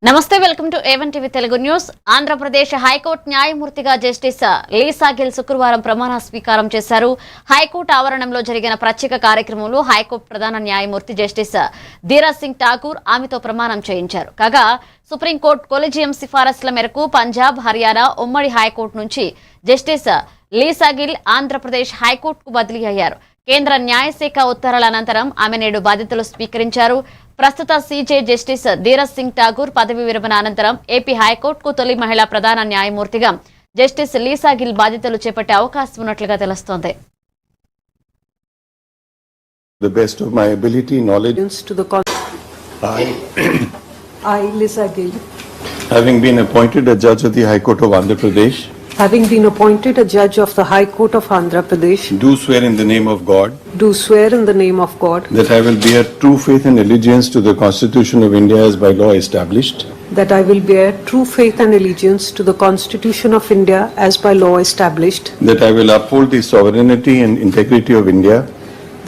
నమస్తే welcome to A1 TV Telugu news. Andhra Pradesh high court న్యాయమూర్తిగా justice Lisa Gill శుక్రవారం ప్రమాణ స్వీకారం చేశారు. హైకోర్టు ఆవరణంలో జరిగిన ప్రత్యేక కార్యక్రమంలో హైకోర్టు ప్రధాన న్యాయమూర్తి జస్టిస్ ధీరజ్ సింగ్ ఠాకూర్ ఆమెతో ప్రమాణం చేయించారు. కాగా సుప్రీంకోర్టు కొలిజియం సిఫారసుల మేరకు పంజాబ్, హర్యానా ఉమ్మడి హైకోర్టు నుంచి జస్టిస్ లీసా గిల్ ఆంధ్రప్రదేశ్ హైకోర్టుకు బదిలీ అయ్యారు. కేంద్ర న్యాయశాఖ ఉత్తర్వుల అనంతరం ఆమె నేడు బాధ్యతలు స్వీకరించారు. ప్రస్తుత సీజే జస్టిస్ ధీరజ్ సింగ్ ఠాకూర్ పదవి విరమణ అనంతరం ఏపీ హైకోర్టుకు తొలి మహిళా ప్రధాన న్యాయమూర్తిగా జస్టిస్ లీసా గిల్ బాధ్యతలు చేపట్టే అవకాశం ఉన్నట్లుగా తెలుస్తోంది. The best of my ability, knowledge. To the I, Lisa Gill, Having been appointed a judge of the High Court of Andhra Pradesh, having been appointed a judge of the High Court of Andhra Pradesh, do swear in the name of God do swear in the name of God that I will bear true faith and allegiance to the Constitution of India as by law established, that I will bear true faith and allegiance to the Constitution of India as by law established, that I will uphold the sovereignty and integrity of India,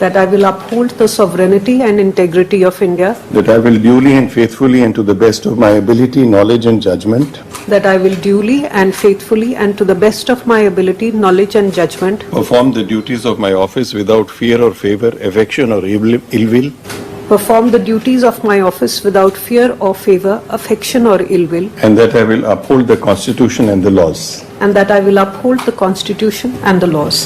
that I will uphold the sovereignty and integrity of India, that I will duly and faithfully and to the best of my ability, knowledge and judgment that I will duly and faithfully and to the best of my ability, knowledge and judgment perform the duties of my office without fear or favor, affection or ill will, perform the duties of my office without fear or favor, affection or ill will, and that I will uphold the Constitution and the laws. and that I will uphold the Constitution and the laws.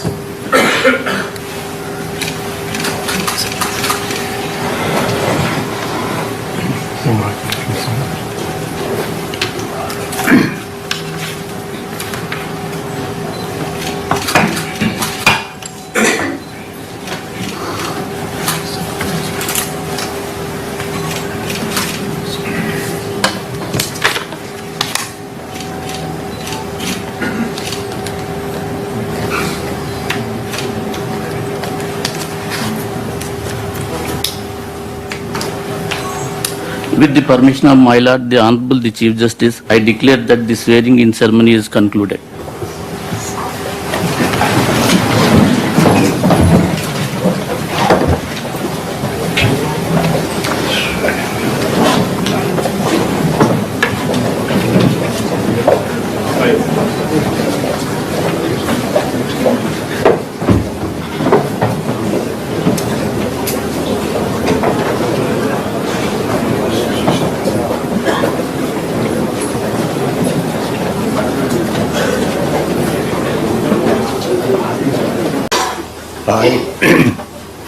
With the permission of my Lord, the Honorable the Chief Justice, I declare that the swearing-in ceremony is concluded.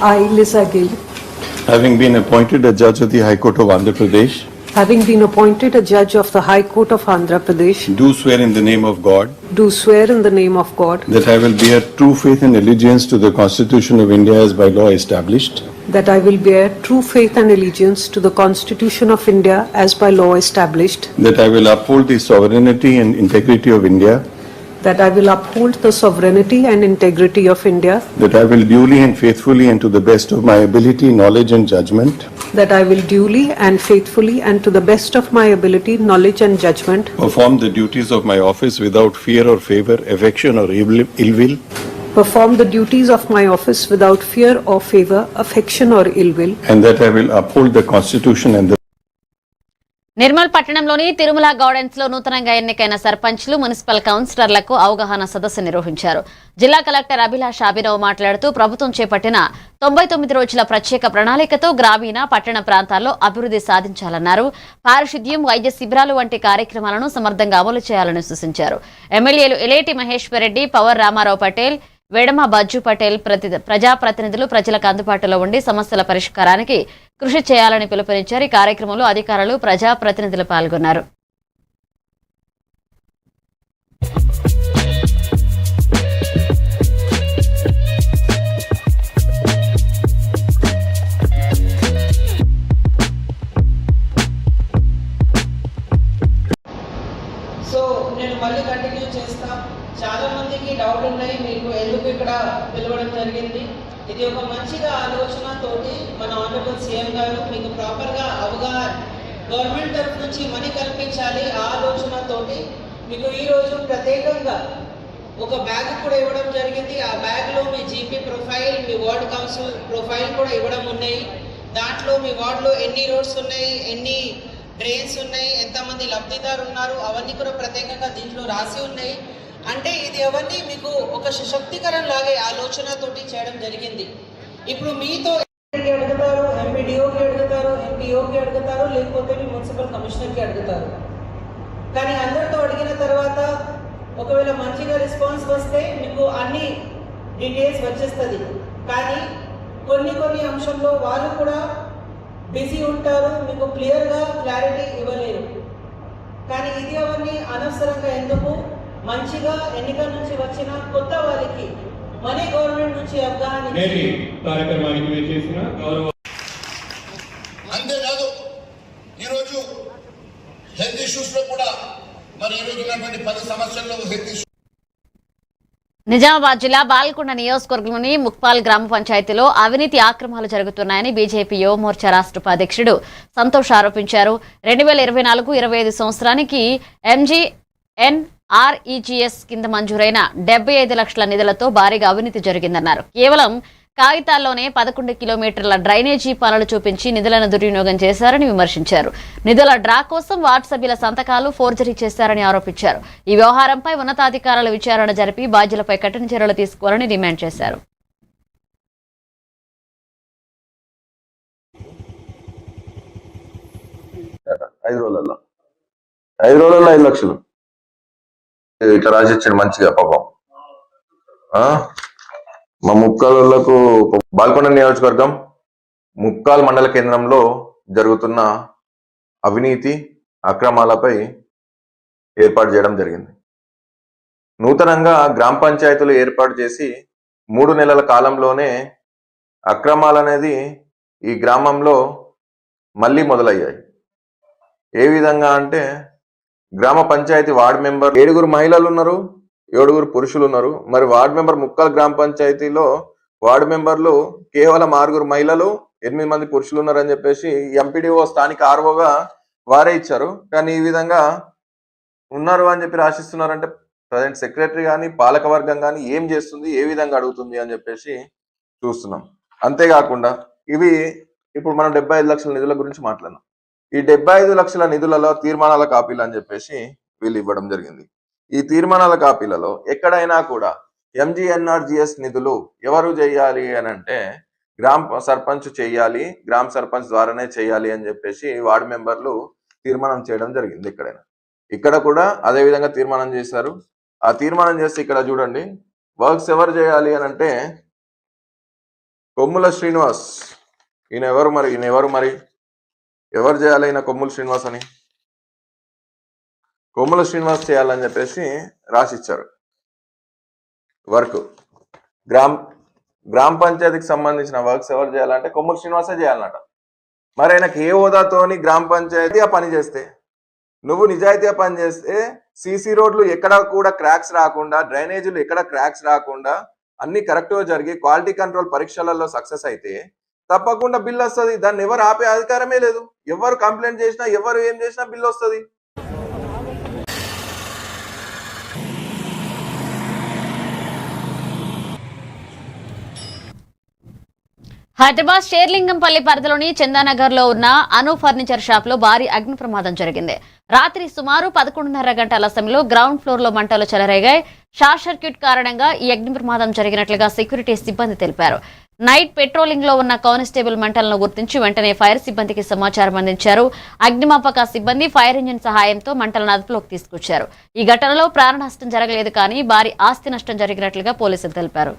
I, Lisa Gill, Having been appointed a judge of the High Court of Andhra Pradesh, having been appointed a judge of the High Court of Andhra Pradesh, do swear in the name of God do swear in the name of God that I will bear true faith and allegiance to the Constitution of India as by law established, that I will bear true faith and allegiance to the Constitution of India as by law established, that I will uphold the sovereignty and integrity of India, that I will uphold the sovereignty and integrity of India, that I will duly and faithfully and to the best of my ability, knowledge and judgment that I will duly and faithfully and to the best of my ability, knowledge and judgment perform the duties of my office without fear or favor, affection or ill will, perform the duties of my office without fear or favor, affection or ill will, and that I will uphold the Constitution and the Nirmal పట్టణంలోని Tirumala gardens లో నూతనంగా ఎన్నికైన సర్పంచ్లు, municipal కౌన్సిలర్లకు అవగాహన సదస్సు నిర్వహించారు. జిల్లా collector Abhilash Abhinav మాట్లాడుతూ ప్రభుత్వం చేపట్టిన 99 రోజుల ప్రత్యేక ప్రణాళికతో గ్రామీణ, పట్టణ ప్రాంతాల్లో అభివృద్ధి సాధించాలన్నారు. పారిశుద్ధ్యం, వైద్య శిబిరాలు వంటి కార్యక్రమాలను సమర్థంగా అమలు చేయాలని సూచించారు. ఎమ్మెల్యేలు ఎలేటి మహేశ్వర్ రెడ్డి, పవర్ రామారావు పటేల్, వేడమ బజ్జు పటేల్ ప్రజాప్రతినిధులు ప్రజలకు అందుబాటులో ఉండి సమస్యల పరిష్కారానికి కృషి చేయాలని పిలుపునిచ్చారు. ఈ కార్యక్రమంలో అధికారులు, ప్రజాప్రతినిధులు పాల్గొన్నారు. చాలా మందికి డౌట్ ఉన్నాయి, మీకు ఎందుకు ఇక్కడ పిలవడం జరిగింది. ఇది ఒక మంచిగా ఆలోచనతోటి మన ఆనరబుల్ సీఎం గారు మీకు ప్రాపర్గా అవగాహన, గవర్నమెంట్ తరఫు నుంచి మనీ కల్పించాలి ఆ ఆలోచనతోటి మీకు ఈరోజు ప్రత్యేకంగా ఒక బ్యాగ్ కూడా ఇవ్వడం జరిగింది. ఆ బ్యాగ్లో మీ జీపీ ప్రొఫైల్, మీ వార్డ్ కౌన్సిల్ ప్రొఫైల్ కూడా ఇవ్వడం ఉన్నాయి. దాంట్లో మీ వార్డులో ఎన్ని రోడ్స్ ఉన్నాయి, ఎన్ని డ్రైన్స్ ఉన్నాయి, ఎంతమంది లబ్ధిదారు ఉన్నారు, అవన్నీ కూడా ప్రత్యేకంగా దీంట్లో రాసి ఉన్నాయి. అంటే ఇది అవన్నీ మీకు ఒక సశక్తికరణ లాగే ఆలోచనతోటి చేయడం జరిగింది. ఇప్పుడు మీతో అడుగుతారు, ఎంపీడీఓకి అడుగుతారు, ఎంపీఓకి అడుగుతారు, లేకపోతే మీ మున్సిపల్ కమిషనర్కి అడుగుతారు. కానీ అందరితో అడిగిన తర్వాత ఒకవేళ మంచిగా రెస్పాన్స్ వస్తే మీకు అన్ని డీటెయిల్స్ వచ్చేస్తుంది. కానీ కొన్ని అంశంలో వాళ్ళు కూడా బిజీ ఉంటారు, మీకు క్లారిటీ ఇవ్వలేరు. కానీ ఇది అవన్నీ అనవసరంగా ఎందుకు, మంచిగా ఎన్నికల నుంచి వచ్చిన కొత్త వాళ్ళకి మన గవర్నమెంట్ నుంచి అవగాహన కార్యక్రమానికి చేసిన గౌరవ. అంతేకాదు ఈరోజు హెల్త్ ఇష్యూస్ లో కూడా మరి ఈరోజు ఉన్నటువంటి 10 సమస్యల్లో హెల్త్ ఇష్యూ. నిజామాబాద్ జిల్లా బాల్కొండ నియోజకవర్గంలోని ముక్పాల్ గ్రామ పంచాయతీలో అవినీతి ఆక్రమాలు జరుగుతున్నాయని బీజేపీ యువమోర్చా రాష్ట్ర ఉపాధ్యక్షుడు సంతోష్ ఆరోపించారు. 2024-25 సంవత్సరానికి MGNREGS కింద మంజూరైన 75 లక్షల నిధులతో భారీగా అవినీతి జరిగిందన్నారు. కేవలం కాగితాల్లోనే 11 కిలోమీటర్ల డ్రైనేజీ పనులు చూపించి నిధులను దుర్వినియోగం చేశారని విమర్శించారు. నిధుల డ్రా కోసం వార్డు సభ్యుల సంతకాలు ఫోర్జరీ చేశారని ఆరోపించారు. ఈ వ్యవహారంపై ఉన్నతాధికారుల విచారణ జరిపి బాధ్యులపై కఠిన చర్యలు తీసుకోవాలని డిమాండ్ చేశారు. ఐదు రోజులలో 5 లక్షలు ఇట్లా రాసిచ్చాడు మంచిగా పాపం. మా ముక్కాలకు బాల్కొండ నియోజకవర్గం ముక్కాల్ మండల కేంద్రంలో జరుగుతున్న అవినీతి అక్రమాలపై ఏర్పాటు చేయడం జరిగింది. నూతనంగా గ్రామ పంచాయతీలు ఏర్పాటు చేసి 3 నెలల కాలంలోనే అక్రమాలు అనేది ఈ గ్రామంలో మళ్ళీ మొదలయ్యాయి. ఏ విధంగా అంటే గ్రామ పంచాయతీ వార్డు మెంబర్ 7 మహిళలు ఉన్నారు, 7 పురుషులు ఉన్నారు. మరి వార్డు మెంబర్ ముక్కాల్ గ్రామ పంచాయతీలో వార్డు మెంబర్లు కేవలం 6 మహిళలు, 8 మంది పురుషులు ఉన్నారని చెప్పేసి ఎంపీడీఓ స్థానిక ఆర్ఓగా వారే ఇచ్చారు. కానీ ఈ విధంగా ఉన్నారు అని చెప్పి రాసిస్తున్నారంటే ప్రజెంట్ సెక్రటరీ కానీ పాలకవర్గం కానీ ఏం చేస్తుంది, ఏ విధంగా అడుగుతుంది అని చెప్పేసి చూస్తున్నాం. అంతేకాకుండా ఇవి ఇప్పుడు మనం 75 లక్షల నిధుల గురించి మాట్లాడినాం. ఈ 75 లక్షల నిధులలో తీర్మానాల కాపీలు అని చెప్పేసి వీళ్ళు ఇవ్వడం జరిగింది. ఈ తీర్మానాల కాపీలలో ఎక్కడైనా కూడా MGNREGS నిధులు ఎవరు చేయాలి అని అంటే గ్రామ సర్పంచ్ చేయాలి, గ్రామ సర్పంచ్ ద్వారానే చేయాలి అని చెప్పేసి వార్డు మెంబర్లు తీర్మానం చేయడం జరిగింది. ఇక్కడ కూడా అదే విధంగా తీర్మానం చేశారు. ఆ తీర్మానం చేస్తే ఇక్కడ చూడండి, వర్క్స్ ఎవరు చేయాలి అని అంటే కొమ్ముల శ్రీనివాస్. ఈయన ఎవరు మరి ఎవరు చేయాలి? ఈయన కొమ్ముల శ్రీనివాస్ అని, కొమ్ముల శ్రీనివాస్ చేయాలని చెప్పేసి రాసిచ్చారు. వర్క్ గ్రామ పంచాయతీకి సంబంధించిన వర్క్స్ ఎవరు చేయాలంటే కొమ్ముల శ్రీనివాసే చేయాలన్నట. మరి ఆయనకి ఏ హోదాతోని గ్రామ పంచాయతీ ఆ పని చేస్తే, నువ్వు నిజాయితీగా పని చేస్తే సీసీ రోడ్లు ఎక్కడ కూడా క్రాక్స్ రాకుండా, డ్రైనేజీలు ఎక్కడ క్రాక్స్ రాకుండా అన్ని కరెక్ట్గా జరిగి క్వాలిటీ కంట్రోల్ పరీక్షలలో సక్సెస్ అయితే తప్పకుండా బిల్ వస్తుంది. దాన్ని ఎవరు ఆపే అధికారమే లేదు. ఎవరు కంప్లైంట్ చేసినా, ఎవరు ఏం చేసినా బిల్ వస్తుంది. హైదరాబాద్ షేర్లింగంపల్లి పరిధిలోని చందానగర్ లో ఉన్న అను ఫర్నిచర్ షాప్ లో భారీ అగ్ని ప్రమాదం జరిగింది. రాత్రి సుమారు 11:30 గంటల సమయంలో గ్రౌండ్ ఫ్లోర్ లో మంటలు చెలరేగాయి. షార్ట్ సర్క్యూట్ కారణంగా ఈ అగ్ని ప్రమాదం జరిగినట్లుగా సెక్యూరిటీ సిబ్బంది తెలిపారు. నైట్ పెట్రోలింగ్ లో ఉన్న కానిస్టేబుల్ మంటలను గుర్తించి వెంటనే ఫైర్ సిబ్బందికి సమాచారం అందించారు. అగ్నిమాపక సిబ్బంది ఫైర్ ఇంజిన్ సహాయంతో మంటలను అదుపులోకి తీసుకొచ్చారు. ఈ ఘటనలో ప్రాణ నష్టం జరగలేదు, కానీ భారీ ఆస్తి నష్టం జరిగినట్లుగా పోలీసులు తెలిపారు.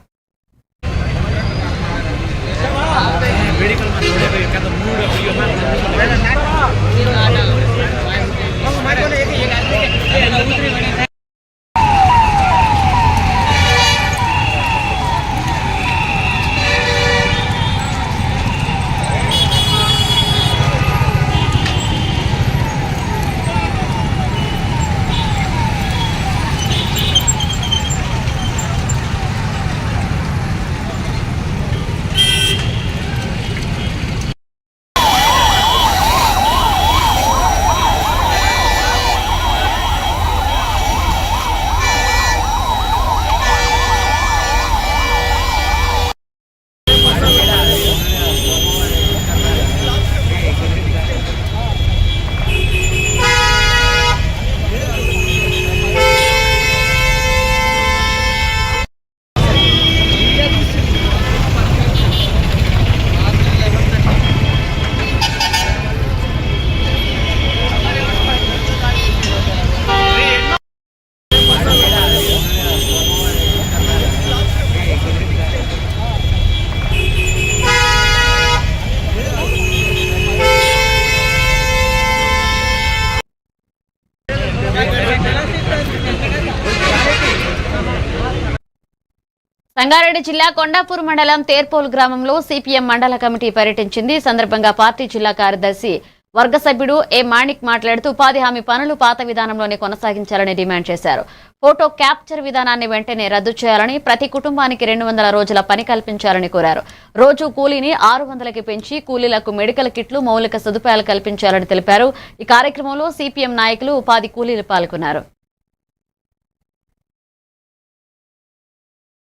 సంగారెడ్డి జిల్లా కొండాపూర్ మండలం తేర్పోలు గ్రామంలో సిపిఎం మండల కమిటీ పర్యటించింది. ఈ సందర్భంగా పార్టీ జిల్లా కార్యదర్శి వర్గ సభ్యుడు ఏ మాణిక్ మాట్లాడుతూ ఉపాధి హామీ పనులు పాత విధానంలోనే కొనసాగించాలని డిమాండ్ చేశారు. ఫోటో క్యాప్చర్ విధానాన్ని వెంటనే రద్దు చేయాలని, ప్రతి కుటుంబానికి 200 రోజుల పని కల్పించాలని కోరారు. రోజు కూలీని 600కి పెంచి కూలీలకు మెడికల్ కిట్లు, మౌలిక సదుపాయాలు కల్పించాలని తెలిపారు. ఈ కార్యక్రమంలో సిపిఎం నాయకులు, ఉపాధి కూలీలు పాల్గొన్నారు.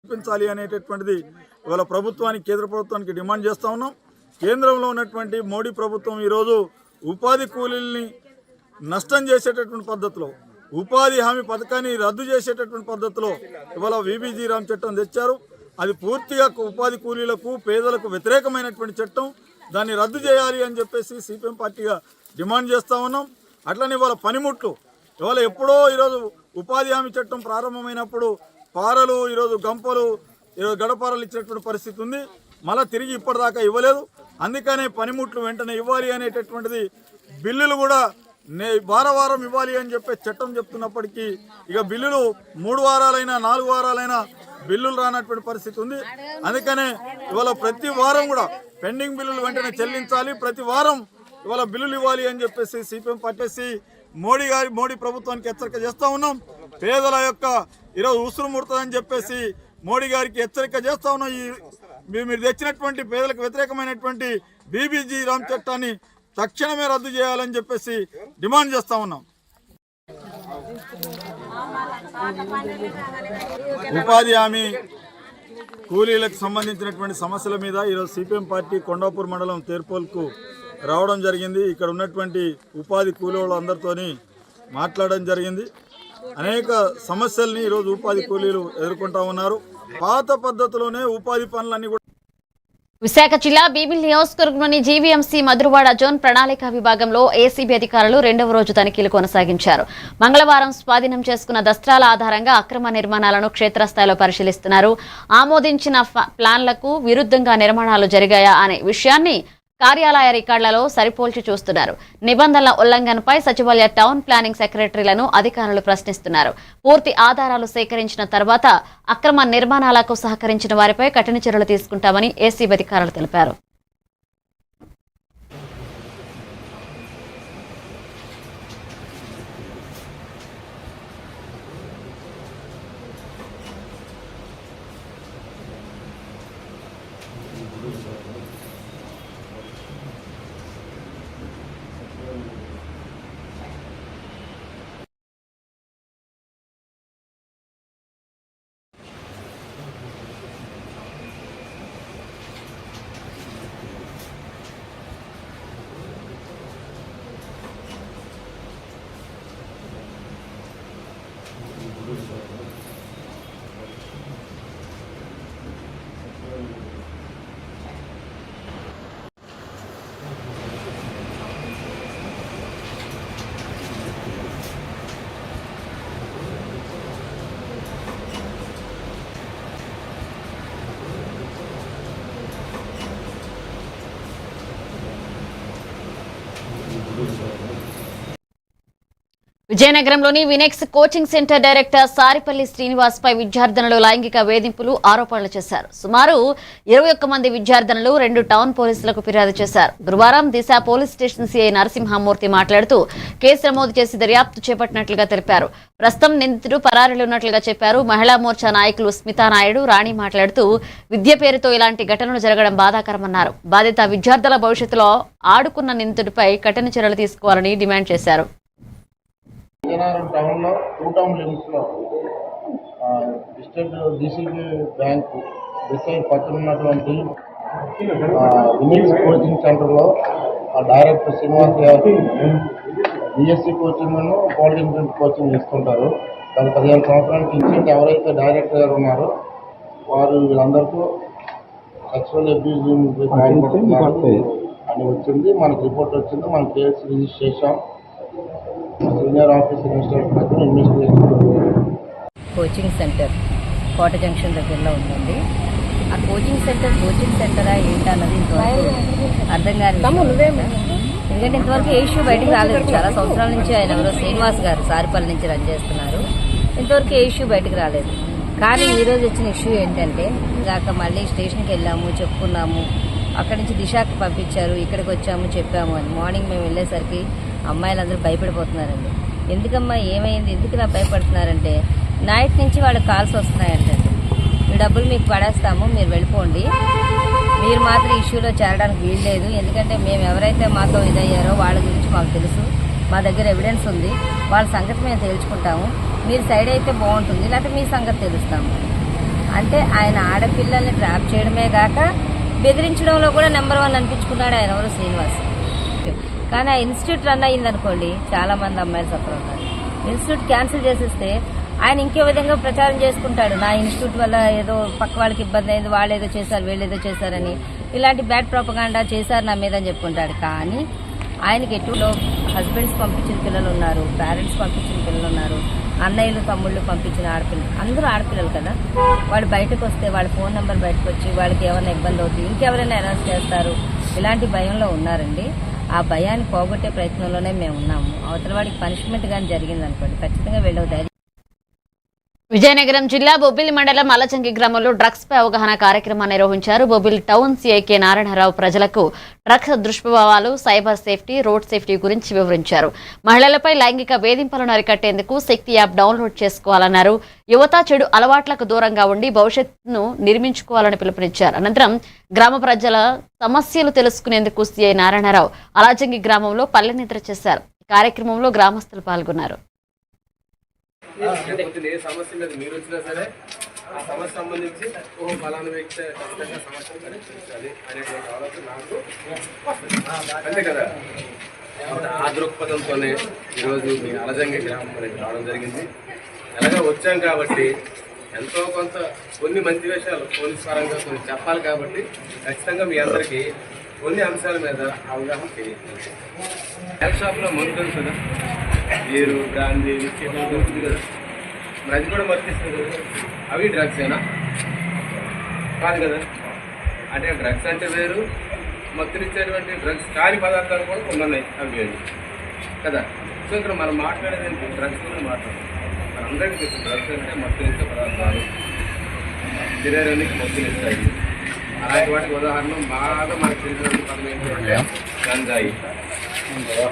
కల్పించాలి అనేటటువంటిది ఇవాళ ప్రభుత్వానికి, కేంద్ర ప్రభుత్వానికి డిమాండ్ చేస్తా ఉన్నాం. కేంద్రంలో ఉన్నటువంటి మోడీ ప్రభుత్వం ఈరోజు ఉపాధి కూలీల్ని నష్టం చేసేటటువంటి పద్ధతిలో, ఉపాధి హామీ పథకాన్ని రద్దు చేసేటటువంటి పద్ధతిలో ఇవాళ విబిజీ రామ్ చట్టం తెచ్చారు. అది పూర్తిగా ఉపాధి కూలీలకు, పేదలకు వ్యతిరేకమైనటువంటి చట్టం. దాన్ని రద్దు చేయాలి అని చెప్పేసి సిపిఎం పార్టీగా డిమాండ్ చేస్తూ ఉన్నాం. అట్లనే ఇవాళ పనిముట్లు, ఇవాళ ఎప్పుడో ఈరోజు ఉపాధి హామీ చట్టం ప్రారంభమైనప్పుడు పారలు, ఈరోజు గంపలు, ఈరోజు గడపారలు ఇచ్చినటువంటి పరిస్థితి ఉంది. మళ్ళీ తిరిగి ఇప్పటిదాకా ఇవ్వలేదు. అందుకనే పనిముట్లు వెంటనే ఇవ్వాలి అనేటటువంటిది, బిల్లులు కూడా వారం ఇవ్వాలి అని చెప్పే చట్టం చెప్తున్నప్పటికీ ఇక బిల్లులు 3 వారాలైనా 4 వారాలైనా బిల్లులు రానటువంటి పరిస్థితి ఉంది. అందుకనే ఇవాళ ప్రతి వారం కూడా పెండింగ్ బిల్లులు వెంటనే చెల్లించాలి, ప్రతి వారం ఇవాళ బిల్లులు ఇవ్వాలి అని చెప్పేసి సిపిఎం పట్టేసి మోడీ ప్రభుత్వానికి హెచ్చరిక చేస్తూ ఉన్నాం. పేదల యొక్క ఈరోజు ఉసురు ముడుతుందని చెప్పేసి మోడీ గారికి హెచ్చరిక చేస్తూ ఉన్నాం. మీరు తెచ్చినటువంటి పేదలకు వ్యతిరేకమైనటువంటి బీబీజీ రామ్ చట్టాన్ని తక్షణమే రద్దు చేయాలని చెప్పేసి డిమాండ్ చేస్తూ ఉన్నాం. ఉపాధి హామీ కూలీలకు సంబంధించినటువంటి సమస్యల మీద ఈరోజు సిపిఎం పార్టీ కొండాపూర్ మండలం తేర్పోల్కు రావడం జరిగింది. ఇక్కడ ఉన్నటువంటి ఉపాధి కూలీలందరితోని మాట్లాడడం జరిగింది. అనేక సమస్యల్ని ఈరోజు ఉపాధి కూలీలు ఎదుర్కొంటా ఉన్నారు. పాత పద్ధతిలోనే ఉపాధి పనులన్నీ కూడా. విశాఖ జిల్లా బీబిల్ నియోజకవర్గంలోని జీవీఎంసీ మధురవాడ జోన్ ప్రణాళిక విభాగంలో ఏసీబీ అధికారులు 2వ రోజు తనిఖీలు కొనసాగించారు. మంగళవారం స్వాధీనం చేసుకున్న దస్త్రాల ఆధారంగా అక్రమ నిర్మాణాలను క్షేత్రస్థాయిలో పరిశీలిస్తున్నారు. ఆమోదించిన ప్లాన్లకు విరుద్ధంగా నిర్మాణాలు జరిగాయా అనే విషయాన్ని కార్యాలయ రికార్డులలో సరిపోల్చి చూస్తున్నారు. నిబంధనల ఉల్లంఘనపై సచివాలయ టౌన్ ప్లానింగ్ సెక్రటరీలను అధికారులు ప్రశ్నిస్తున్నారు. పూర్తి ఆధారాలు సేకరించిన తర్వాత అక్రమ నిర్మాణాలకు సహకరించిన వారిపై కఠిన చర్యలు తీసుకుంటామని ఏసీబీ అధికారులు తెలిపారు. విజయనగరంలోని Vinex coaching centre director Saripalli Srinivas పై విద్యార్థినులు లైంగిక వేధింపులు, ఆరోపణలు చేశారు. సుమారు 21 మంది విద్యార్థినులు 2 టౌన్ పోలీసులకు ఫిర్యాదు చేశారు. గురువారం దిశ పోలీస్ స్టేషన్ సిఐ నరసింహమూర్తి మాట్లాడుతూ కేసు నమోదు చేసి దర్యాప్తు చేపట్టినట్లుగా తెలిపారు. ప్రస్తుతం నిందితుడు పరారీలో ఉన్నట్లుగా చెప్పారు. మహిళా మోర్చా నాయకులు స్మితా నాయుడు, రాణి మాట్లాడుతూ విద్య పేరుతో ఇలాంటి ఘటనలు జరగడం బాధాకరమన్నారు. బాధిత విద్యార్థుల భవిష్యత్తులో ఆడుకున్న నిందితుడిపై కఠిన చర్యలు తీసుకోవాలని డిమాండ్ చేశారు. విజయనగరం టౌన్లో 2 టౌన్ లిమిట్స్లో డిస్ట్రిక్ట్ డీసీబీ బ్యాంకు డిసైడ్ పక్కన ఉన్నటువంటి వినెక్స్ కోచింగ్ సెంటర్లో డైరెక్టర్ శ్రీనివాస్ గారు బీఎస్సీ కోచింగ్ను పాలిటెక్నిక్ కోచింగ్ ఇస్తుంటారు. దాని 15 సంవత్సరాల నుంచి ఎవరైతే డైరెక్టర్ గారు ఉన్నారో వారు వీళ్ళందరికీ సెక్షువల్ అబ్యూజింగ్ పాల్పడుతున్నారు అని వచ్చింది. మనకు రిపోర్ట్ వచ్చింది. మనం కేసు రిజిస్టర్ చేశాం. Senior officer investigation. Coaching centre Kota junction దగ్గరలో ఉందండి. ఆ కోచింగ్ సెంటరా ఏంటన్నది ఇంతవరకు అర్థం కాదు. ఎందుకంటే ఇంతవరకు ఏ ఇష్యూ బయటకు రాలేదు. చాలా సంవత్సరాల నుంచి ఆయన ఎవరో శ్రీనివాస్ గారు సారిపల్లి నుంచి రన్ చేస్తున్నారు. ఇంతవరకు ఏ ఇష్యూ బయటకు రాలేదు. కానీ ఈరోజు వచ్చిన ఇష్యూ ఏంటంటే కాక మళ్ళీ స్టేషన్కి వెళ్ళాము, చెప్పుకున్నాము. అక్కడి నుంచి దిశకి పంపించారు, ఇక్కడికి వచ్చాము చెప్పాము అని. మార్నింగ్ మేము వెళ్ళేసరికి అమ్మాయిలందరూ భయపడిపోతున్నారండి. ఎందుకమ్మా ఏమైంది, ఎందుకు ఇలా భయపడుతున్నారంటే నైట్ నుంచి వాళ్ళకి కాల్స్ వస్తున్నాయంటే మీ డబ్బులు మీకు పడేస్తాము, మీరు వెళ్ళిపోండి, మీరు మాత్రం ఇష్యూలో చేరడానికి వీల్లేదు, ఎందుకంటే మేము ఎవరైతే మాతో ఇదయ్యారో వాళ్ళ గురించి మాకు తెలుసు, మా దగ్గర ఎవిడెన్స్ ఉంది, వాళ్ళ సంగతి మేము తేల్చుకుంటాము, మీరు సైడ్ అయితే బాగుంటుంది, లేకపోతే మీ సంగతి తెలుస్తాము అంటే ఆయన ఆడపిల్లల్ని ట్రాప్ చేయడమే కాక బెదిరించడంలో కూడా నెంబర్ 1 అనిపించుకున్నాడు ఆయన ఎవరు శ్రీనివాస్. కానీ ఆ ఇన్స్టిట్యూట్ రన్ అయ్యిందనుకోండి చాలా మంది అమ్మాయిలు సఫర్ అవుతారు. ఇన్స్టిట్యూట్ క్యాన్సిల్ చేసేస్తే ఆయన ఇంకే విధంగా ప్రచారం చేసుకుంటాడు, నా ఇన్స్టిట్యూట్ వల్ల ఏదో పక్క వాళ్ళకి ఇబ్బంది అయింది, వాళ్ళు ఏదో చేశారు వీళ్ళు ఏదో చేశారని, ఇలాంటి బ్యాడ్ ప్రాపగాండా చేశారు నా మీద అని చెప్పుకుంటాడు. కానీ ఆయనకి ఎటులో హస్బెండ్స్ పంపించిన పిల్లలు ఉన్నారు, పేరెంట్స్ పంపించిన పిల్లలు ఉన్నారు, అన్నయ్యలు తమ్ముళ్ళు పంపించిన ఆడపిల్లలు, అందరూ ఆడపిల్లలు కదా. వాళ్ళు బయటకు వస్తే వాళ్ళ ఫోన్ నెంబర్ బయటకు వచ్చి వాళ్ళకి ఏమైనా ఇబ్బంది అవుతుంది, ఇంకెవరైనా అనౌన్స్ చేస్తారు, ఇలాంటి భయంలో ఉన్నారండి. ఆ భయాన్ని పోగొట్టే ప్రయత్నంలోనే మేము ఉన్నాము. అవతల వాడికి పనిష్మెంట్ కానీ జరిగిందనుకోండి ఖచ్చితంగా వెళ్ళవు ధైర్యం. విజయనగరం జిల్లా బొబ్బిలి మండలం అలజంగి గ్రామంలో డ్రగ్స్ పై అవగాహన కార్యక్రమాన్ని నిర్వహించారు. బొబ్బిలి టౌన్ సిఐకే నారాయణరావు ప్రజలకు డ్రగ్స్ దుష్ప్రభావాలు, సైబర్ సేఫ్టీ, రోడ్ సేఫ్టీ గురించి వివరించారు. మహిళలపై లైంగిక వేధింపులను అరికట్టేందుకు శక్తి యాప్ డౌన్లోడ్ చేసుకోవాలన్నారు. యువత చెడు అలవాట్లకు దూరంగా ఉండి భవిష్యత్తును నిర్మించుకోవాలని పిలుపునిచ్చారు. అనంతరం గ్రామ ప్రజల సమస్యలు తెలుసుకునేందుకు సిఐ నారాయణరావు అలజంగి గ్రామంలో పల్లె నిద్ర చేశారు. కార్యక్రమంలో గ్రామస్తులు పాల్గొన్నారు. ఏ సమస్య మీద మీరు వచ్చినా సరే ఆ సమస్య సంబంధించి ఫలానా వ్యక్తి ఖచ్చితంగా సమస్య పరిష్కరించాలి అనేటువంటి ఆలోచన నాకు అంతే కదా. ఆ దృక్పథంతోనే ఈరోజు మీ అలజంగి గ్రామం అనేది రావడం జరిగింది. ఎలాగో వచ్చాం కాబట్టి ఎంతో కొంత కొన్ని మంచి విషయాలు పోలీస్ పరంగా కొన్ని చెప్పాలి కాబట్టి ఖచ్చితంగా మీ అందరికీ కొన్ని అంశాల మీద అవగాహన చేయాలి. హెల్త్ షాప్లో మందు తెలుసు కదా, మీరు బ్రాందీ దొరుకుతుంది కదా, మరి అది కూడా వర్తిస్తుంది కదా. అవి డ్రగ్సేనా కాదు కదా. అంటే డ్రగ్స్ అంటే వేరు, మత్తునిచ్చేటువంటి డ్రగ్స్ కాని పదార్థాలు కూడా కొన్ని ఉన్నాయి, అవి వేరు కదా. సో ఇక్కడ మనం మాట్లాడేది ఏంటి, డ్రగ్స్ గురించి మాట్లాడాలి. మనందరికీ తెలుసు డ్రగ్స్ అంటే మత్తునిచ్చే పదార్థాలు, శరీరానికి మత్తునిస్తాయి. అలాంటి వాటికి ఉదాహరణ బాగా మనకు తెలిసిన పదం ఏంటంటే గంజాయి.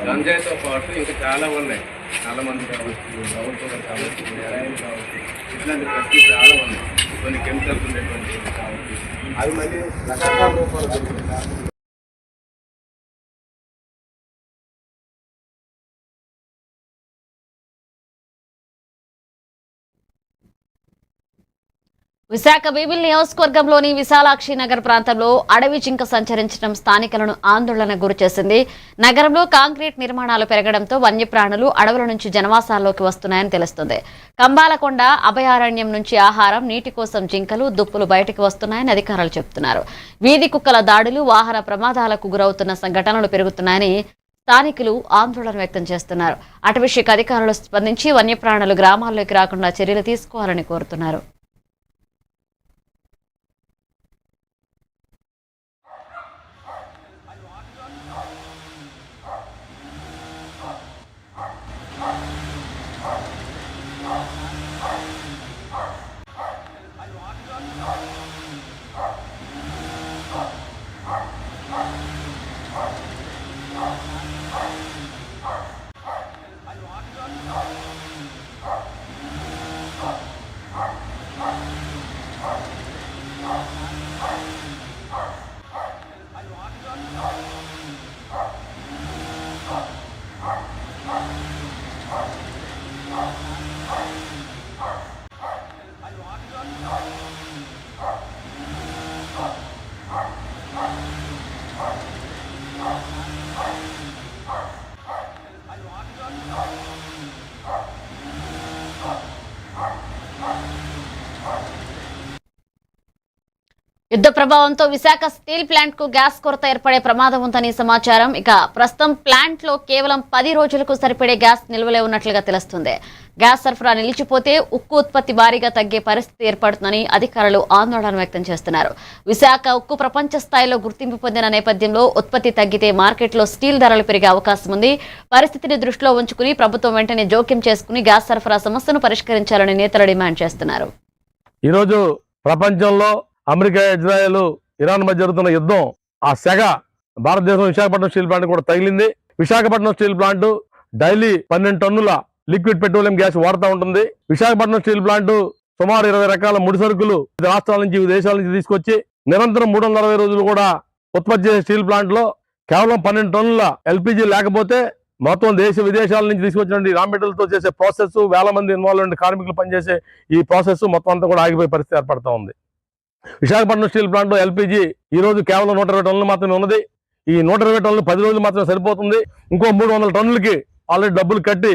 గంజాయితో పాటు ఇంకా చాలా ఉన్నాయి, చాలా మంది కావచ్చు, ప్రభుత్వం కావచ్చు, హెరాయిన్ కావచ్చు, ఇట్లాంటి ప్రతి చాలా ఉన్నాయి. కొన్ని కెమికల్స్ ఉండేటువంటి కావచ్చు, అవి మళ్ళీ రకరకాల రూపాలు దొరుకుతాయి. విశాఖ బీబిల్ నియోజకవర్గంలోని విశాలాక్షి నగర్ ప్రాంతంలో అడవి జింక సంచరించడం స్థానికులను ఆందోళనకు గురిచేసింది. నగరంలో కాంక్రీట్ నిర్మాణాలు పెరగడంతో వన్యప్రాణులు అడవుల నుంచి జనవాసాల్లోకి వస్తున్నాయని తెలుస్తుంది. కంబాలకొండ అభయారణ్యం నుంచి ఆహారం, నీటి కోసం జింకలు, దుప్పులు బయటకు వస్తున్నాయని అధికారులు చెబుతున్నారు. వీధి కుక్కల దాడులు, వాహన ప్రమాదాలకు గురవుతున్న సంఘటనలు పెరుగుతున్నాయని స్థానికులు ఆందోళన వ్యక్తం చేస్తున్నారు. అటవీ శాఖ అధికారులు స్పందించి వన్యప్రాణులు గ్రామాల్లోకి రాకుండా చర్యలు తీసుకోవాలని కోరుతున్నారు. యుద్ధ ప్రభావంతో విశాఖ స్టీల్ ప్లాంట్ కు గ్యాస్ కొరత ఏర్పడే ప్రమాదం ఉందని సమాచారం. ఇక ప్రస్తుతం ప్లాంట్ లో కేవలం 10 రోజులకు సరిపడే గ్యాస్ నిల్వలే ఉన్నట్లుగా తెలుస్తుంది. గ్యాస్ సరఫరా నిలిచిపోతే ఉక్కు ఉత్పత్తి భారీగా తగ్గే పరిస్థితి ఏర్పడుతుందని అధికారులు ఆందోళన వ్యక్తం చేస్తున్నారు. విశాఖ ఉక్కు ప్రపంచ స్థాయిలో గుర్తింపు పొందిన నేపథ్యంలో ఉత్పత్తి తగ్గితే మార్కెట్లో స్టీల్ ధరలు పెరిగే అవకాశం ఉంది. పరిస్థితిని దృష్టిలో ఉంచుకుని ప్రభుత్వం వెంటనే జోక్యం చేసుకుని గ్యాస్ సరఫరా సమస్యను పరిష్కరించాలని నేతలు డిమాండ్ చేస్తున్నారు. ఈరోజు ప్రపంచంలో అమెరికా, ఇజ్రాయెల్, ఇరాన్ మధ్య జరుగుతున్న యుద్ధం, ఆ సెగ భారతదేశం విశాఖపట్నం స్టీల్ ప్లాంట్ కూడా తగిలింది. విశాఖపట్నం స్టీల్ ప్లాంట్ డైలీ 12 టన్నుల లిక్విడ్ పెట్రోలియం గ్యాస్ వాడుతూ ఉంటుంది. విశాఖపట్నం స్టీల్ ప్లాంట్ సుమారు 20 రకాల ముడి సరుకులు రాష్ట్రాల నుంచి, విదేశాల నుంచి తీసుకొచ్చి నిరంతరం 360 రోజులు కూడా ఉత్పత్తి చేసే స్టీల్ ప్లాంట్ లో కేవలం 12 టన్నుల ఎల్పిజి లేకపోతే మొత్తం దేశ విదేశాల నుంచి తీసుకొచ్చినటువంటి రా మెటీరియల్ తో చేసే ప్రాసెస్, వేల మంది ఇన్వాల్వ్ కార్మికులు పనిచేసే ఈ ప్రాసెస్ మొత్తం అంతా కూడా ఆగిపోయే పరిస్థితి ఏర్పడతా ఉంది. విశాఖపట్నం స్టీల్ ప్లాంట్ లో ఎల్పిజి ఈ రోజు కేవలం 120 టన్నులు మాత్రమే ఉన్నది. ఈ 120 టన్నులు 10 రోజులు మాత్రమే సరిపోతుంది. ఇంకో 300 టన్నులకి ఆల్రెడీ డబ్బులు కట్టి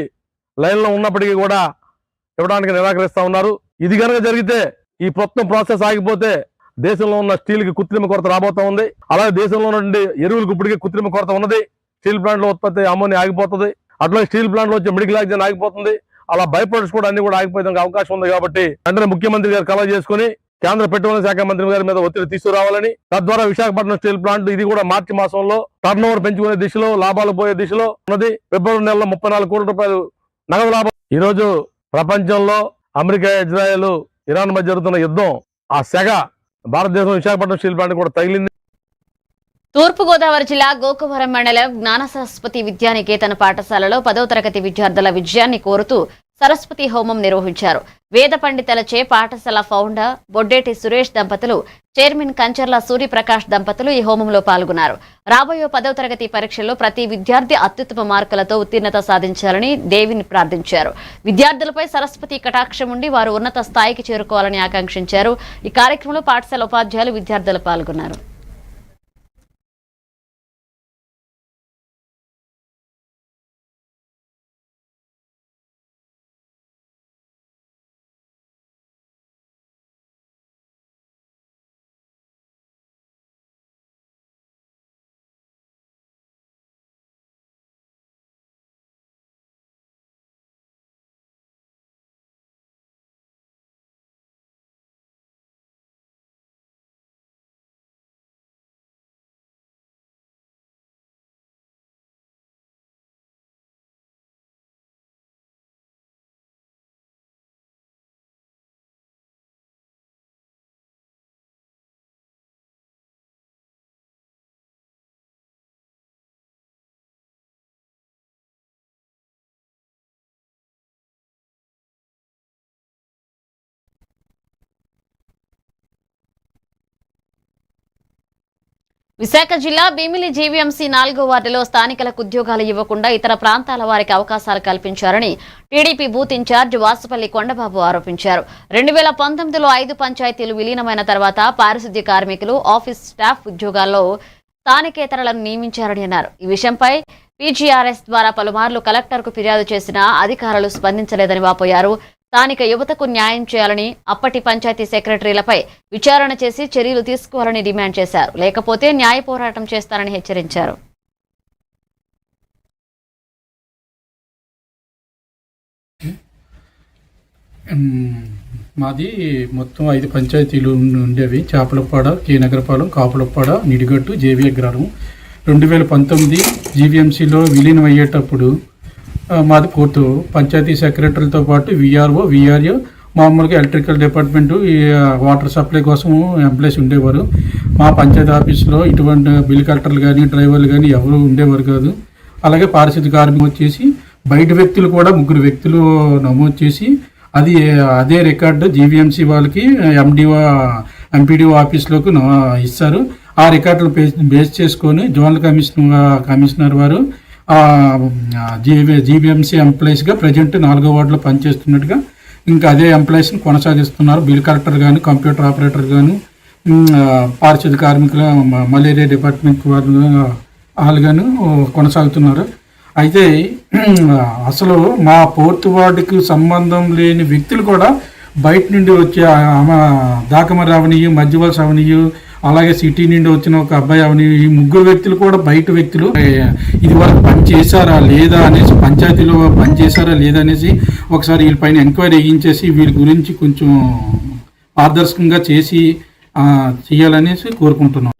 లైన్ లో ఉన్నప్పటికీ కూడా ఇవ్వడానికి నిరాకరిస్తా ఉన్నారు. ఇది కనుక జరిగితే, ఈ మొత్తం ప్రాసెస్ ఆగిపోతే దేశంలో ఉన్న స్టీల్ కి కృత్రిమ కొరత రాబోతా ఉంది. అలాగే దేశంలో నుండి ఎరువులకు ఇప్పటికే కృత్రిమ కొరత ఉన్నది. స్టీల్ ప్లాంట్ లో ఉత్పత్తి అమ్మోనియా ఆగిపోతుంది. అట్లా స్టీల్ ప్లాంట్ లో వచ్చే మెడికల్ ఆక్సిజన్ ఆగిపోతుంది. అలా బై ప్రొడక్ట్స్ కూడా అన్ని కూడా ఆగిపోయేందుకు అవకాశం ఉంది. కాబట్టి వెంటనే ముఖ్యమంత్రి గారు కలవ చేసుకుని కేంద్ర పెట్రోలియం శాఖ మంత్రి గారి మీద ఒత్తిడి తీసుకురావాలని, తద్వారా విశాఖపట్నం స్టీల్ ప్లాంట్ ఇది కూడా మార్చి మాసంలో టర్న్ ఓవర్ పెంచుకునే దిశలో, లాభాలు పోయే దిశలో ఉన్నది. ఫిబ్రవరి నెలలో 34 కోట్ల రూపాయలు నగదు లాభం. ఈ రోజు ప్రపంచంలో అమెరికా, ఇజ్రాయెల్, ఇరాన్ మధ్య జరుగుతున్న యుద్ధం, ఆ సెగ భారతదేశం విశాఖపట్నం స్టీల్ ప్లాంట్ కూడా తగిలింది. తూర్పుగోదావరి జిల్లా గోకవరం మండలం జ్ఞాన సరస్వతి విద్యానికేతన పాఠశాలలో 10వ తరగతి విద్యార్థుల విజయాన్ని కోరుతూ సరస్వతి హోమం నిర్వహించారు. వేద పండితులచే పాఠశాల ఫౌండర్ బొడ్డేటి సురేష్ దంపతులు, చైర్మన్ కంచర్ల సూర్యప్రకాష్ దంపతులు ఈ హోమంలో పాల్గొన్నారు. రాబోయే 10వ తరగతి పరీక్షల్లో ప్రతి విద్యార్థి అత్యుత్తమ మార్కులతో ఉత్తీర్ణత సాధించాలని దేవిని ప్రార్థించారు. విద్యార్థులపై సరస్వతి కటాక్షం ఉండి వారు ఉన్నత స్థాయికి చేరుకోవాలని ఆకాంక్షించారు. ఈ కార్యక్రమంలో పాఠశాల ఉపాధ్యాయులు, విద్యార్థులు పాల్గొన్నారు. విశాఖ జిల్లా భీమిలి జీవీఎంసీ 4వ వార్డులో స్థానికులకు ఉద్యోగాలు ఇవ్వకుండా ఇతర ప్రాంతాల వారికి అవకాశాలు కల్పించారని TDP booth incharge Vasupalli Kondababu ఆరోపించారు. 2019లో 5 పంచాయతీలు విలీనమైన తర్వాత పారిశుద్ధ్య కార్మికులు, ఆఫీస్ స్టాఫ్ ఉద్యోగాల్లో స్థానికేతరులను నియమించారని అన్నారు. ఈ విషయంపై పీజీఆర్ఎస్ ద్వారా పలుమార్లు కలెక్టర్కు ఫిర్యాదు చేసినా అధికారులు స్పందించలేదని వాపోయారు. స్థానిక యువతకు న్యాయం చేయాలని, అప్పటి పంచాయతీ సెక్రటరీలపై విచారణ చేసి చర్యలు తీసుకోవాలని డిమాండ్ చేశారు. లేకపోతే న్యాయ పోరాటం చేస్తారని హెచ్చరించారు. మాది మొత్తం 5 పంచాయతీలు ఉండేవి. చేపలపాడ, కే నగరపాలెం, కాపులపాడ, నిడిగట్టు, జేవీ అగ్రహారం. 2019 జీవీఎంసీలో విలీనం అయ్యేటప్పుడు మాది కోర్టు పంచాయతీ సెక్రటరీలతో పాటు విఆర్ఓ, విఆర్ఓ, మామూలుగా ఎలక్ట్రికల్ డిపార్ట్మెంటు, వాటర్ సప్లై కోసం ఎంప్లాయీస్ ఉండేవారు. మా పంచాయతీ ఆఫీస్లో ఇటువంటి బిల్ కలెక్టర్లు కానీ, డ్రైవర్లు కానీ ఎవరు ఉండేవారు కాదు. అలాగే పారిశుద్ధ్య కార్మికులు వచ్చేసి బయట వ్యక్తులు కూడా 3 వ్యక్తులు నమోదు చేసి అదే రికార్డు జీవీఎంసీ వాళ్ళకి ఎండిఓ, ఎంపీడీఓ ఆఫీస్లోకి ఇస్తారు. ఆ రికార్డులు బేస్ చేసుకొని జోనల్ కమిషనర్ వారు జీవీఎంసీ ఎంప్లాయీస్గా ప్రజెంట్ 4వ వార్డులో పనిచేస్తున్నట్టుగా ఇంకా అదే ఎంప్లాయీస్ని కొనసాగిస్తున్నారు. బిల్ కలెక్టర్ కానీ, కంప్యూటర్ ఆపరేటర్ కానీ, పారిశుద్ధ్య కార్మికుల మలేరియా డిపార్ట్మెంట్ వాళ్ళు కానీ కొనసాగుతున్నారు. అయితే అసలు మా 4th వార్డుకి సంబంధం లేని వ్యక్తులు కూడా బయట నుండి వచ్చే దాకమరి అవనియు, మధ్యవలస అవనియు, అలాగే సిటీ నుండి వచ్చిన ఒక అబ్బాయి అవని, ఈ 3 వ్యక్తులు కూడా బయట వ్యక్తులు ఇది వరకు పని చేశారా లేదా అనేసి, పంచాయతీలో పని చేశారా లేదా అనేసి ఒకసారి వీళ్ళపైన ఎంక్వైరీ వేయించేసి వీళ్ళ గురించి కొంచెం పారదర్శకంగా చేసి చేయాలనేసి కోరుకుంటున్నాం.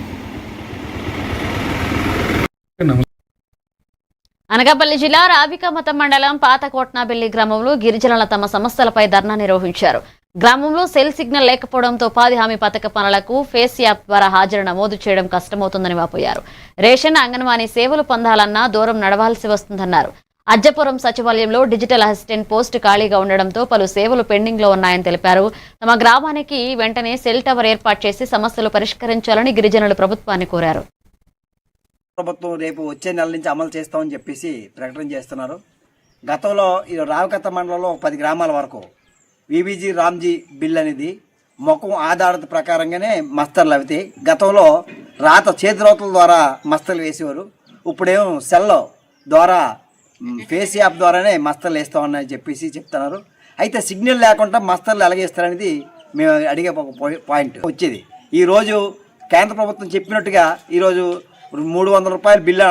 అనకాపల్లి జిల్లా రావికమతం మండలం పాత కోట్నాబెల్లి గ్రామంలో గిరిజనుల తమ సమస్యలపై ధర్నా నిర్వహించారు. గ్రామంలో సెల్ సిగ్నల్ లేకపోవడంతో ఉపాధి హామీ పథక పనులకు ఫేస్ యాప్ ద్వారా హాజరు నమోదు చేయడం కష్టమవుతుందని వాపోయారు. రేషన్, అంగన్వాడీ సేవలు పొందాలన్నా దూరం నడవాల్సి వస్తుందన్నారు. అజ్జపురం సచివాలయంలో డిజిటల్ అసిస్టెంట్ పోస్టు ఖాళీగా ఉండడంతో పలు సేవలు పెండింగ్ లో ఉన్నాయని తెలిపారు. తమ గ్రామానికి వెంటనే సెల్ టవర్ ఏర్పాటు చేసి సమస్యలు పరిష్కరించాలని గిరిజనులు ప్రభుత్వాన్ని కోరారు. ప్రభుత్వం రేపు వచ్చే నెల నుంచి అమలు చేస్తామని చెప్పేసి ప్రకటన చేస్తున్నారు. గతంలో ఈ రావకత్త మండలంలో 10 గ్రామాల వరకు విబీజీ రామ్జీ బిల్ అనేది ముఖం ఆధారిత ప్రకారంగానే మస్తర్లు అవితే గతంలో చేతి రోతల ద్వారా మస్తర్లు వేసేవారు. ఇప్పుడేమో సెల్ ద్వారా ఫేస్ యాప్ ద్వారానే మస్తర్లు వేస్తామని చెప్పేసి చెప్తున్నారు. అయితే సిగ్నల్ లేకుండా మస్తర్లు ఎలాగేస్తారనేది మేము అడిగే ఒక పాయింట్ వచ్చేది. ఈరోజు కేంద్ర ప్రభుత్వం చెప్పినట్టుగా ఈరోజు 300 రూపాయలు బిల్లు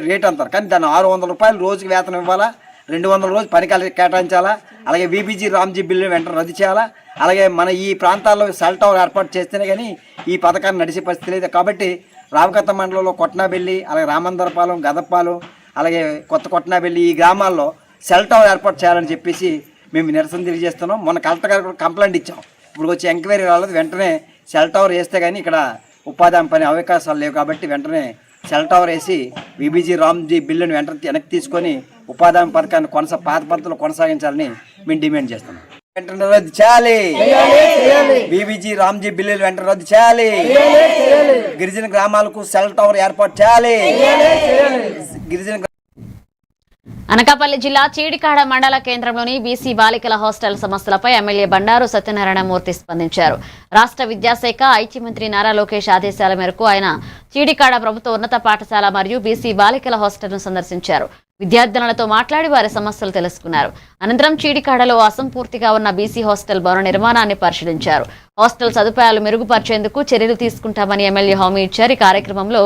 రేట్ అంటారు, కానీ దాన్ని 600 రూపాయలు రోజుకి వేతనం ఇవ్వాలా, 200 రోజు పని కేటాయించాలా, అలాగే విబీజీ రామ్జీ బిల్లు వెంటనే రద్దు చేయాలా, అలాగే మన ఈ ప్రాంతాల్లో సెల్ టవర్ ఏర్పాటు చేస్తేనే కానీ ఈ పథకాన్ని నడిచే పరిస్థితి లేదు. కాబట్టి రావకత్త మండలంలో కొట్నాబెల్లి, అలాగే రామందరపాలెం, గదప్పాలెం, అలాగే కొత్త కొట్నాబెల్లి ఈ గ్రామాల్లో సెల్ టవర్ ఏర్పాటు చేయాలని చెప్పేసి మేము నిరసన తెలియజేస్తున్నాం. మొన్న కలెక్టర్ గారు కూడా కంప్లైంట్ ఇచ్చాం. ఇప్పుడు వచ్చి ఎంక్వైరీ రాలేదు, వెంటనే సెల్ టవర్ వేస్తే కానీ ఇక్కడ ఉపాధి హామీ పని అవకాశాలు లేవు. కాబట్టి వెంటనే సెల్ టవర్ వేసి విబీజీ రామ్జీ బిల్లును వెనక్కి తీసుకొని ఉపాధి హామీ పథకాన్ని పాత పద్ధతిలో కొనసాగించాలని మేము డిమాండ్ చేస్తున్నాం. వెంటనే రద్దు చేయాలి, విబీజీ రామ్జీ బిల్లులు వెంటనే రద్దు చేయాలి, గిరిజన గ్రామాలకు సెల్ టవర్ ఏర్పాటు చేయాలి. గిరిజన అనకాపల్లి జిల్లా చీడికాడ మండల కేంద్రంలోని బీసీ బాలికల హాస్టల్ సమస్యలపై ఎమ్మెల్యే బండారు సత్యనారాయణమూర్తి స్పందించారు. రాష్ట్ర విద్యాశాఖ ఐటీ మంత్రి నారా లోకేష్ ఆదేశాల మేరకు ఆయన చీడికాడ ప్రభుత్వ ఉన్నత పాఠశాల మరియు బీసీ బాలికల హాస్టల్ను సందర్శించారు. విద్యార్థినులతో మాట్లాడి వారి సమస్యలు తెలుసుకున్నారు. అనంతరం చీడికాడలో అసంపూర్తిగా ఉన్న బీసీ హాస్టల్ భవన నిర్మాణాన్ని పరిశీలించారు. హాస్టల్ సదుపాయాలు మెరుగుపరిచేందుకు చర్యలు తీసుకుంటామని ఎమ్మెల్యే హామీ ఇచ్చారు. ఈ కార్యక్రమంలో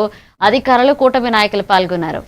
అధికారులు, కూటమి నాయకులు పాల్గొన్నారు.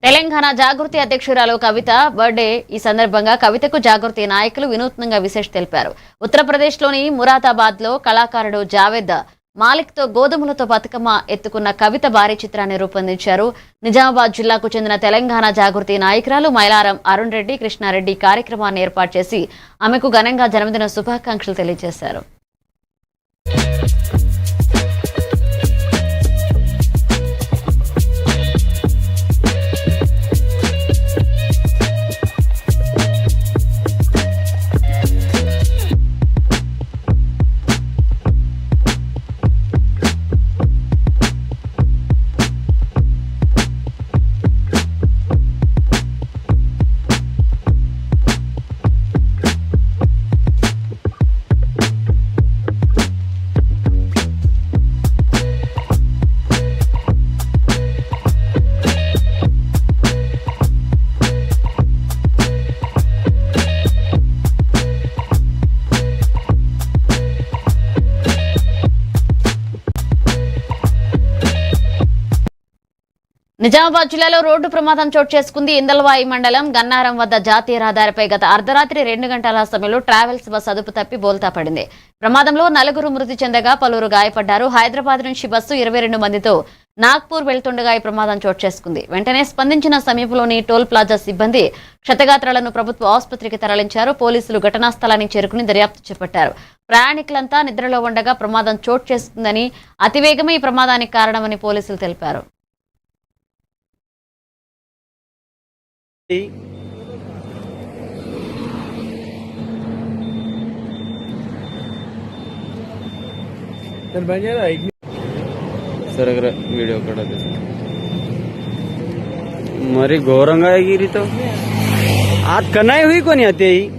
తెలంగాణ జాగృతి అధ్యక్షురాలు కవిత బర్త్డే. ఈ సందర్భంగా కవితకు జాగృతి నాయకులు వినూత్నంగా విశేష తెలిపారు. ఉత్తరప్రదేశ్లోని మురాదాబాద్లో కళాకారుడు జావేద్ మాలిక్తో గోధుమలతో బతుకమ్మ ఎత్తుకున్న కవిత భారీ చిత్రాన్ని రూపొందించారు. నిజామాబాద్ జిల్లాకు చెందిన తెలంగాణ జాగృతి నాయకురాలు మైలారం అరుణ్ రెడ్డి, కృష్ణారెడ్డి కార్యక్రమాన్ని ఏర్పాటు చేసి ఆమెకు ఘనంగా జన్మదిన శుభాకాంక్షలు తెలియజేశారు. నిజామాబాద్ జిల్లాలో రోడ్డు ప్రమాదం చోటు చేసుకుంది. ఇందల్వాయి మండలం గన్నారం వద్ద జాతీయ రహదారిపై గత అర్ధరాత్రి 2 గంటల సమయంలో ట్రావెల్స్ బస్ అదుపు తప్పి బోల్తా పడింది. ప్రమాదంలో 4 మృతి చెందగా పలువురు గాయపడ్డారు. హైదరాబాద్ నుంచి బస్సు 22 మందితో నాగ్పూర్ వెళ్తుండగా ఈ ప్రమాదం చోటు చేసుకుంది. వెంటనే స్పందించిన సమీపంలోని టోల్ ప్లాజా సిబ్బంది క్షతగాత్రాలను ప్రభుత్వ ఆసుపత్రికి తరలించారు. పోలీసులు ఘటనా స్థలానికి చేరుకుని దర్యాప్తు చేపట్టారు. ప్రయాణికులంతా నిద్రలో ఉండగా ప్రమాదం చోటు చేసుకుందని, అతివేగమే ఈ ప్రమాదానికి కారణమని పోలీసులు తెలిపారు. వీడియో కూడా మరి ఘోరంగా ఎగిరితో आज कनाई हुई कोनी आते ही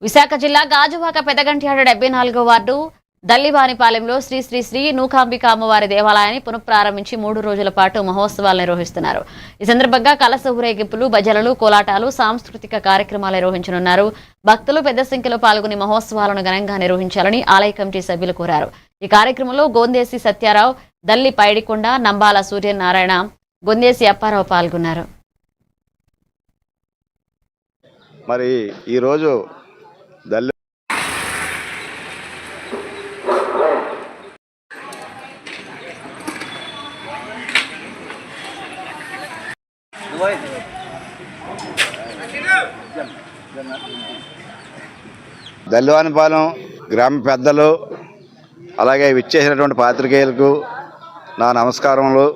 విశాఖ జిల్లా గాజువాక పెదగంట్యాడ 74వ వార్డు దల్లివానిపాలెంలో శ్రీ శ్రీ శ్రీ నూకాంబిక అమ్మవారి దేవాలయాన్ని పునఃప్రారంభించి 3 రోజుల పాటు మహోత్సవాలు నిర్వహిస్తున్నారు. ఈ సందర్భంగా కలశ ఊరేగింపులు, భజనలు, కోలాటాలు, సాంస్కృతిక కార్యక్రమాలు నిర్వహించనున్నారు. భక్తులు పెద్ద సంఖ్యలో పాల్గొని మహోత్సవాలను ఘనంగా నిర్వహించాలని ఆలయ కమిటీ సభ్యులు కోరారు. ఈ కార్యక్రమంలో గోందేసి సత్యారావు, దల్లి పైడికొండ, నంబాల సూర్యనారాయణ, గొందేసి అప్పారావు పాల్గొన్నారు. మరి ఈరోజు దల్లి దల్లివానిపాలెం గ్రామ పెద్దలు అలాగే విచ్చేసినటువంటి పాత్రికేయులకు నా నమస్కారములు.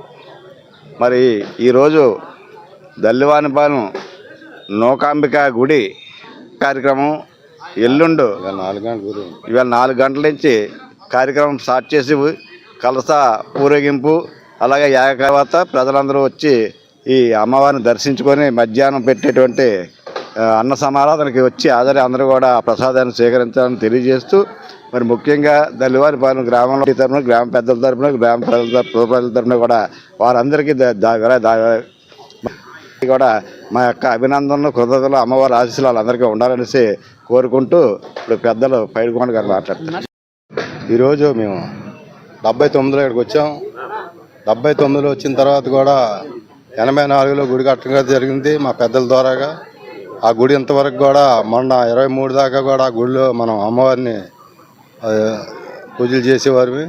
మరి ఈరోజు దల్లివానిపాలెం నూకాంబిక గుడి కార్యక్రమం ఎల్లుండు ఇవాళ 4 గంటల నుంచి కార్యక్రమం స్టార్ట్ చేసి కలస ఊరేగింపు అలాగే తర్వాత ప్రజలందరూ వచ్చి ఈ అమ్మవారిని దర్శించుకొని మధ్యాహ్నం పెట్టేటువంటి అన్న సమారాధనకి వచ్చి అందరూ కూడా ప్రసాదాన్ని స్వీకరించాలని తెలియజేస్తూ మరి ముఖ్యంగా దల్లివానిపాలెం గ్రామంలో తరఫున గ్రామ పెద్దల తరఫున గ్రామ ప్రజల తరఫున కూడా వారందరికీ కూడా మా యొక్క అభినందనలు, కృతజ్ఞతలు, అమ్మవారి ఆశీస్సులు వాళ్ళందరికీ ఉండాలనేసి కోరుకుంటూ ఇప్పుడు పెద్దలు పైడికొండ గారు మాట్లాడుతున్నారు. ఈరోజు మేము 79లో ఇక్కడికి వచ్చాం. 79లో వచ్చిన తర్వాత కూడా 84లో గుడి కట్టడం జరిగింది మా పెద్దల ద్వారాగా. ఆ గుడి ఇంతవరకు కూడా మొన్న 23 దాకా కూడా ఆ గుడిలో మనం అమ్మవారిని పూజలు చేసేవారిని.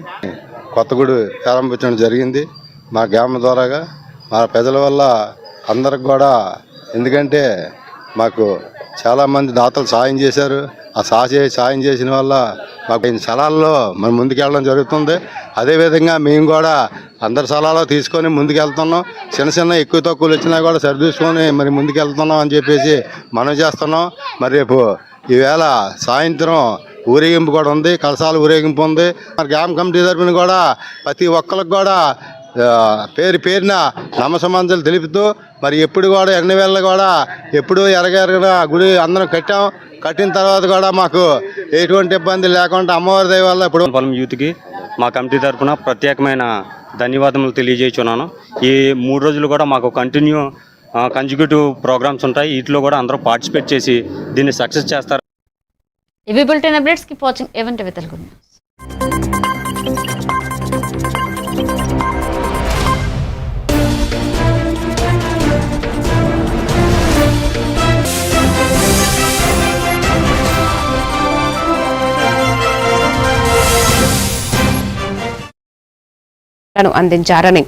కొత్త గుడి ప్రారంభించడం జరిగింది మా గ్రామం ద్వారాగా. మా ప్రజల వల్ల అందరికి కూడా, ఎందుకంటే మాకు చాలామంది దాతలు సాయం చేశారు. ఆ సాయం చేసిన వల్ల మాకు స్థలాల్లో మనం ముందుకెళ్ళడం జరుగుతుంది. అదేవిధంగా మేము కూడా అందరి స్థలాల్లో తీసుకొని ముందుకెళ్తున్నాం. చిన్న ఎక్కువ తక్కువలు వచ్చినా కూడా సరిదూసుకొని మరి ముందుకెళ్తున్నాం అని చెప్పేసి మనం చేస్తున్నాం. మరి రేపు ఈవేళ సాయంత్రం ఊరేగింపు కూడా ఉంది, కలశాల ఊరేగింపు ఉంది. మరి గ్రామ కమిటీ తరపున కూడా ప్రతి ఒక్కరికి కూడా పేరున నమస్సమాంజలు తెలుపుతూ మరి ఎప్పుడు కూడా ఎన్నవేళ్ళ కూడా ఎప్పుడు ఎరగెరగన గుడి అందరం కట్టిన తర్వాత కూడా మాకు ఎటువంటి ఇబ్బంది లేకుండా అమ్మవారి దయ వల్ల ఇప్పుడు పొలం యూత్కి మా కమిటీ తరఫున ప్రత్యేకమైన ధన్యవాదములు తెలియజేస్తున్నాను. ఈ 3 రోజులు కూడా మాకు కన్సిక్యూటివ్ ప్రోగ్రామ్స్ ఉంటాయి. వీటిలో కూడా అందరూ పార్టిసిపేట్ చేసి దీన్ని సక్సెస్ చేస్తారు. ఇవి bulletin updates. Keep watching A one TV Telugu news. అందించారని